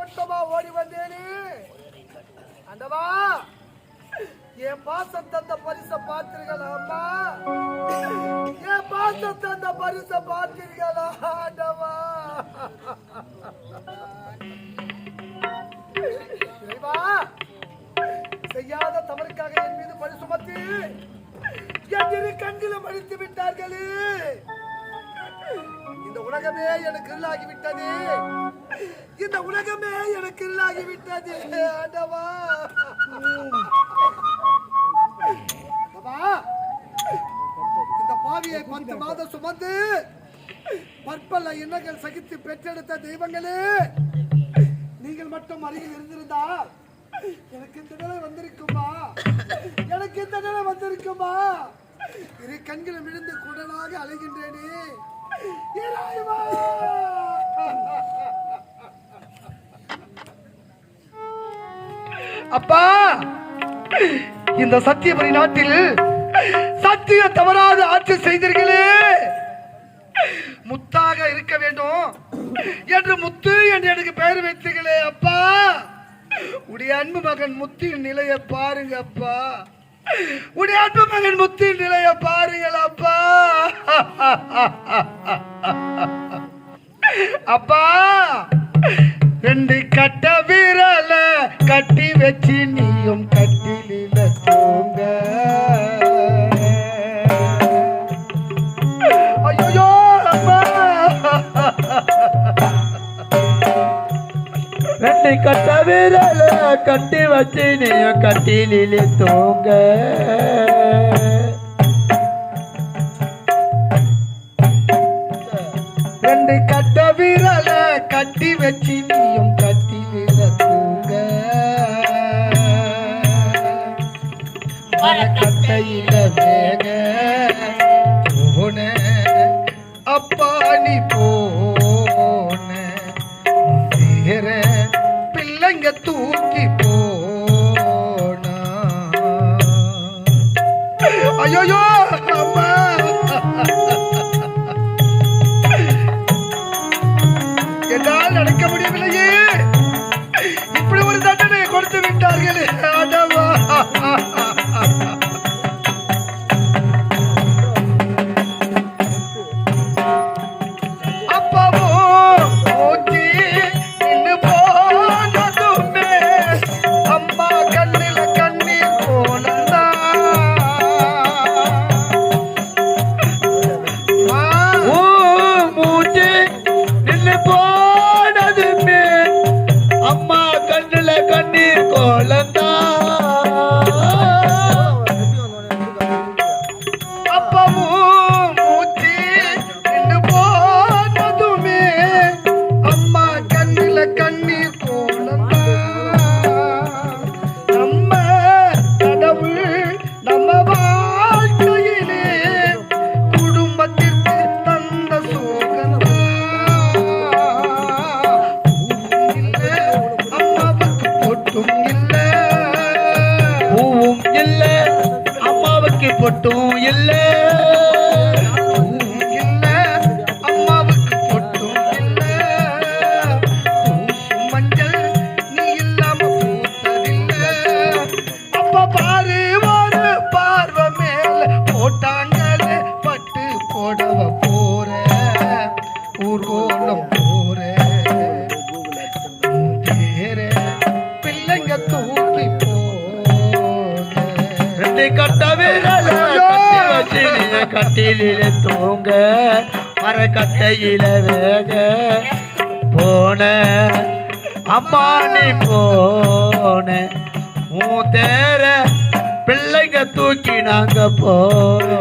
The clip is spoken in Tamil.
ஓட்டமா ஓடி வந்தேனே ஆண்டவா, என் பாசம் தந்த பரிச பார்த்தீர்களா அம்மா? என் பாசம் தந்த பரிச பார்த்தீர்களா ஆண்டவா? செய்யாத தவறுக்காக என் மீது பழி சுமத்தி என் இரு கண்களும் அழித்து விட்டார்களே. இந்த உலகமே எனக்கு இல்லாகிவிட்டது. இந்த உலகமே எனக்கு இல்லாகிவிட்டது ஆண்டவா. இந்த பாவியை 10 மாதம் சுமந்து பற்பல எண்ணங்கள் சகித்து பெற்றெடுத்த தெய்வங்களே, நீங்கள் மட்டும் அருகில் இருந்திருந்தால் எனக்கு இந்த நிலை வந்திருக்குமா? எனக்கு இந்த நிலை வந்திருக்குமா? இரு கண்களும் விழுந்து குடலாக அலைகின்றேனே. அப்பா, இந்த சத்தியபுரி நாட்டில் சத்திய தவறாத ஆட்சி செய்தீர்களே. முத்தாக இருக்க வேண்டும் என்று முத்து என்று எனக்கு பெயர் வைத்தீர்களே அப்பா. உடைய அன்பு மகன் முத்தின் நிலையை பாருங்க அப்பா. உடைய அன்பு மகன் முத்தின் நிலையை பாருங்கள் அப்பா. அப்பா, 2 கட்ட விரல கட்டி வச்சு நீயும் கட்டிலில தூங்க. ஐயோ அம்மா, 2 கட்ட விரல கட்டி வச்சு நீயும் கட்டிலில தூங்க. 2 கட்ட விரல கட்டி வச்சு நீயும் கட்டிலில தூங்க. கட்டையில வேக போன அப்பா நீ போன வேற பிள்ளைங்க தூக்கி போனா. ஐயோ அம்மா, என்னால் நடக்க முடியவில்லையே. இப்படி ஒரு தண்டனை கொடுத்து விட்டார்கள் ஆண்டவா. அப்பாவோ ஓட்டி நின்று போனதுமே அம்மா கண்ணில கண்ணீர் போனதா. மூச்சு நின்று போனதுமே அம்மா கண்ணுல கண்ணீர் கோலந்தா. அப்பவும் மூச்சு நின்று போனதுமே அம்மா கண்ணில கண்ணீர் போனதா. நம்ம கடவுள் நம்ம வாழ்க்கையிலே குடும்பத்திற்கு தந்த சோகந்தா. அம்மாவுக்கு பொட்டும் இல்ல, பூவும் இல்ல, அம்மாவுக்கு பொட்டும் இல்ல. இல்ல அம்மாவுக்கு பொட்டும் இல்ல. பூசும் மஞ்சள் நீ இல்லாம பூத்ததில்ல. அப்ப பாரு ஒரு பார்வை மேல போட்டாங்களே பட்டு போடவ போற ஊர்கோலம் போற தேர பிள்ளைங்க தூக்கி போக. 2 கட்ட விரல கட்டி வச்சு நீ கட்டிலில தூங்க. மரக்கட்டையில வேக போன அம்மா நீ போன. தேர பிள்ளைங்க தூக்கி நாங்க போன.